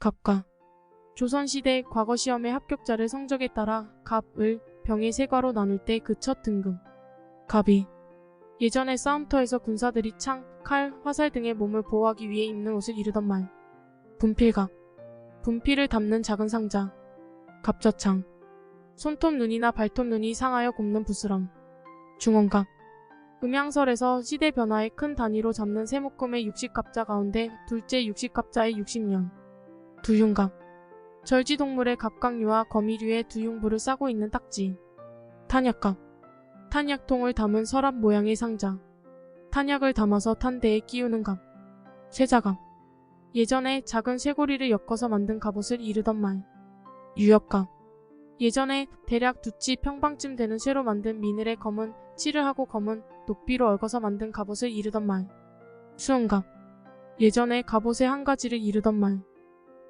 갑과 조선시대 과거시험의 합격자를 성적에 따라 갑, 을, 병의 세 과로 나눌 때 그 첫 등급. 갑이 예전에 싸움터에서 군사들이 창, 칼, 화살 등의 몸을 보호하기 위해 입는 옷을 이르던 말. 분필갑. 분필을 담는 작은 상자. 갑저창. 손톱 눈이나 발톱 눈이 상하여 곱는 부스럼. 중원갑. 음양설에서 시대 변화의 큰 단위로 잡는 세묶음의 60갑자 가운데 둘째 60갑자의 60년. 두흉갑. 절지동물의 갑각류와 거미류의 두흉부를 싸고 있는 딱지. 탄약갑. 탄약통을 담은 서랍 모양의 상자. 탄약을 담아서 탄대에 끼우는 갑. 쇠자갑. 예전에 작은 쇠고리를 엮어서 만든 갑옷을 이르던 말. 유역갑. 예전에 대략 두치 평방쯤 되는 쇠로 만든 미늘에 검은 칠을 하고 검은 녹비로 얽어서 만든 갑옷을 이르던 말. 수은갑. 예전에 갑옷의 한 가지를 이르던 말.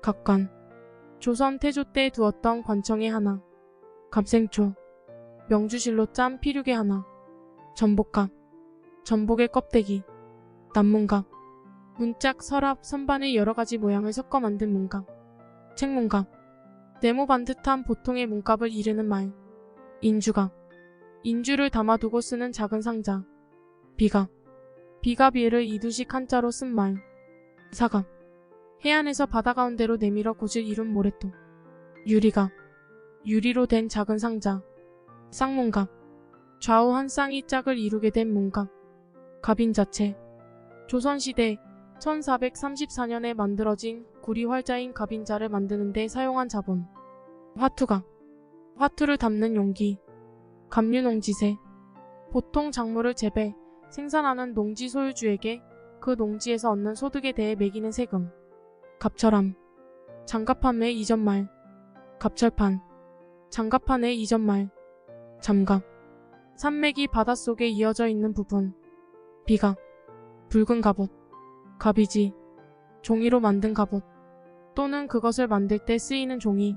갑관. 조선 태조 때 두었던 관청의 하나. 갑생초. 명주실로 짠 피륙의 하나. 전복갑. 전복의 껍데기. 난문갑. 문짝, 서랍, 선반의 여러가지 모양을 섞어 만든 문갑. 책문갑. 네모 반듯한 보통의 문갑을 이르는 말. 인주갑. 인주를 담아두고 쓰는 작은 상자. 비갑. 비갑이를 이두식 한자로 쓴 말. 사갑. 해안에서 바다 가운데로 내밀어 곳을 이룬 모래톱. 유리갑. 유리로 된 작은 상자. 쌍문갑. 좌우 한 쌍이 짝을 이루게 된 문갑. 갑인자체. 조선시대 1434년에 만들어진 구리 활자인 갑인자를 만드는 데 사용한 자본. 화투갑. 화투를 담는 용기. 갑류농지세. 보통 작물을 재배, 생산하는 농지 소유주에게 그 농지에서 얻는 소득에 대해 매기는 세금. 갑철함. 장갑함의 이전말. 갑철판. 장갑판의 이전말. 잠갑. 산맥이 바닷속에 이어져 있는 부분. 비갑. 붉은 갑옷. 갑이지. 종이로 만든 갑옷. 또는 그것을 만들 때 쓰이는 종이.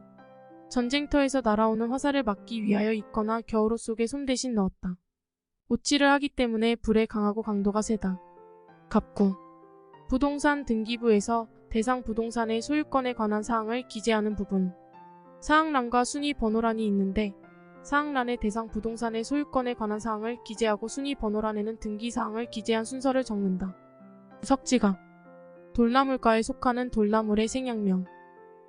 전쟁터에서 날아오는 화살을 막기 위하여 입거나 겨울옷 속에 솜 대신 넣었다. 옷질을 하기 때문에 불에 강하고 강도가 세다. 갑구. 부동산 등기부에서 대상 부동산의 소유권에 관한 사항을 기재하는 부분. 사항란과 순위 번호란이 있는데 사항란에 대상 부동산의 소유권에 관한 사항을 기재하고 순위 번호란에는 등기사항을 기재한 순서를 적는다. 석지갑. 돌나물과에 속하는 돌나물의 생약명.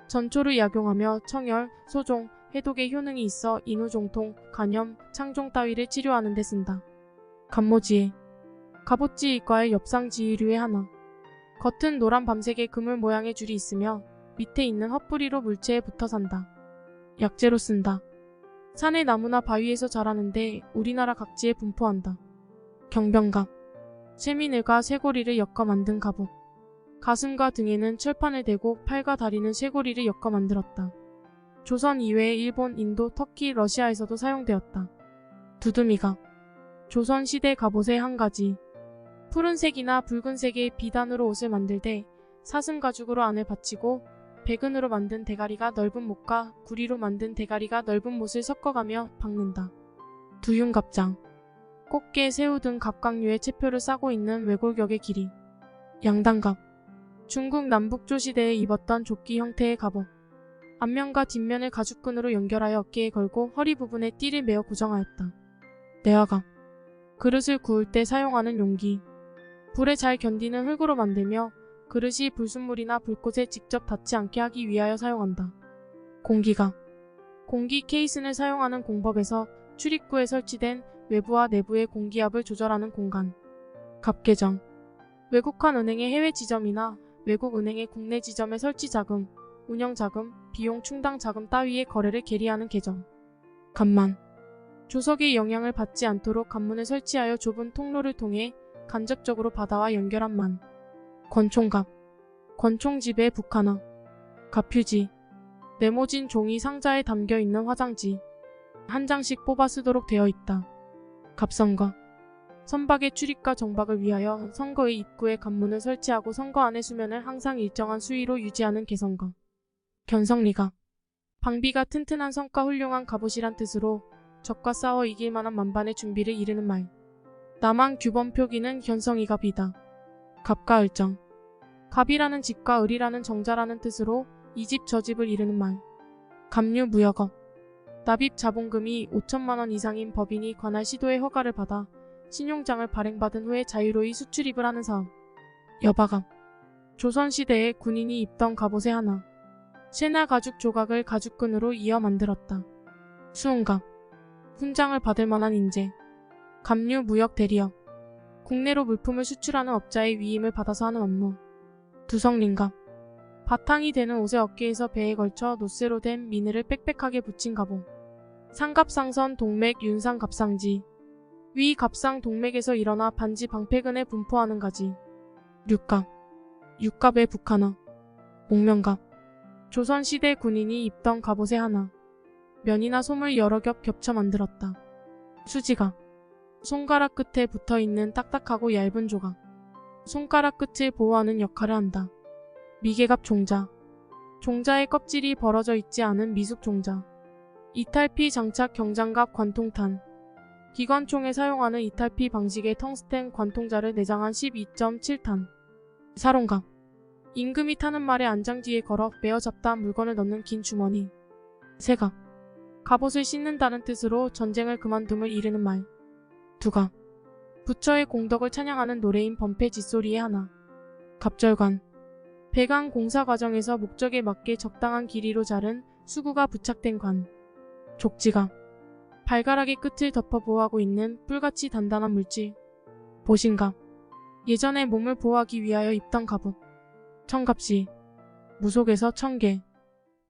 전초를 약용하며 청열, 소종, 해독의 효능이 있어 인후종통, 간염, 창종 따위를 치료하는 데 쓴다. 갑모지에. 갑옷지 이과의 엽상지휘류의 하나. 겉은 노란 밤색의 그물 모양의 줄이 있으며 밑에 있는 헛뿌리로 물체에 붙어 산다. 약재로 쓴다. 산의 나무나 바위에서 자라는데 우리나라 각지에 분포한다. 경병갑. 쇠미늘과 쇠고리를 엮어 만든 갑옷. 가슴과 등에는 철판을 대고 팔과 다리는 쇠고리를 엮어 만들었다. 조선 이외에 일본, 인도, 터키, 러시아에서도 사용되었다. 두두미갑. 조선시대 갑옷의 한 가지. 푸른색이나 붉은색의 비단으로 옷을 만들 때 사슴 가죽으로 안을 받치고 백은으로 만든 대가리가 넓은 못과 구리로 만든 대가리가 넓은 못을 섞어가며 박는다. 두흉갑장. 꽃게, 새우 등 갑각류의 채표를 싸고 있는 외골격의 길이. 양단갑. 중국 남북조 시대에 입었던 조끼 형태의 갑옷. 앞면과 뒷면을 가죽끈으로 연결하여 어깨에 걸고 허리 부분에 띠를 매어 고정하였다. 내화갑. 그릇을 구울 때 사용하는 용기. 불에 잘 견디는 흙으로 만들며 그릇이 불순물이나 불꽃에 직접 닿지 않게 하기 위하여 사용한다. 공기갑. 공기 케이슨을 사용하는 공법에서 출입구에 설치된 외부와 내부의 공기압을 조절하는 공간. 갑계정. 외국한 은행의 해외 지점이나 외국 은행의 국내 지점의 설치 자금, 운영 자금, 비용 충당 자금 따위의 거래를 계리하는 계정. 갑만. 조석의 영향을 받지 않도록 갑문을 설치하여 좁은 통로를 통해 간접적으로 바다와 연결한 만. 권총갑. 권총집의 북하나. 갑휴지. 네모진 종이 상자에 담겨있는 화장지. 한 장씩 뽑아 쓰도록 되어 있다. 갑선거. 선박의 출입과 정박을 위하여 선거의 입구에 갑문을 설치하고 선거 안의 수면을 항상 일정한 수위로 유지하는 개선거. 견성리갑. 방비가 튼튼한 성과 훌륭한 갑옷이란 뜻으로 적과 싸워 이길 만한 만반의 준비를 이르는 말. 남한 규범 표기는 견성이갑이다. 갑과 을정. 갑이라는 집과 을이라는 정자라는 뜻으로 이 집 저 집을 이르는 말. 갑류 무역업. 납입 자본금이 5천만 원 이상인 법인이 관할 시도의 허가를 받아 신용장을 발행받은 후에 자유로이 수출입을 하는 사업. 여바갑. 조선시대에 군인이 입던 갑옷의 하나. 쇠나 가죽 조각을 가죽끈으로 이어 만들었다. 수은갑. 훈장을 받을 만한 인재. 갑류 무역 대리업. 국내로 물품을 수출하는 업자의 위임을 받아서 하는 업무. 두성린갑. 바탕이 되는 옷의 어깨에서 배에 걸쳐 노쇠로 된 미느를 빽빽하게 붙인 갑옷. 상갑상선 동맥 윤상 갑상지. 위 갑상 동맥에서 일어나 반지 방패근에 분포하는 가지. 륙갑. 육갑의 북한어. 목면갑. 조선시대 군인이 입던 갑옷의 하나. 면이나 솜을 여러 겹 겹쳐 만들었다. 수지갑. 손가락 끝에 붙어있는 딱딱하고 얇은 조각. 손가락 끝을 보호하는 역할을 한다. 미개갑 종자. 종자의 껍질이 벌어져 있지 않은 미숙 종자. 이탈피 장착 경장갑 관통탄. 기관총에 사용하는 이탈피 방식의 텅스텐 관통자를 내장한 12.7탄. 사롱갑. 임금이 타는 말의 안장 뒤에 걸어 메어잡다 물건을 넣는 긴 주머니. 세갑. 갑옷을 씻는다는 뜻으로 전쟁을 그만둠을 이르는 말. 두갑. 부처의 공덕을 찬양하는 노래인 범패 짓소리의 하나. 갑절관. 배관 공사 과정에서 목적에 맞게 적당한 길이로 자른 수구가 부착된 관. 족지갑. 발가락의 끝을 덮어 보호하고 있는 뿔같이 단단한 물질. 보신갑. 예전에 몸을 보호하기 위하여 입던 갑옷. 청갑시. 무속에서 청개.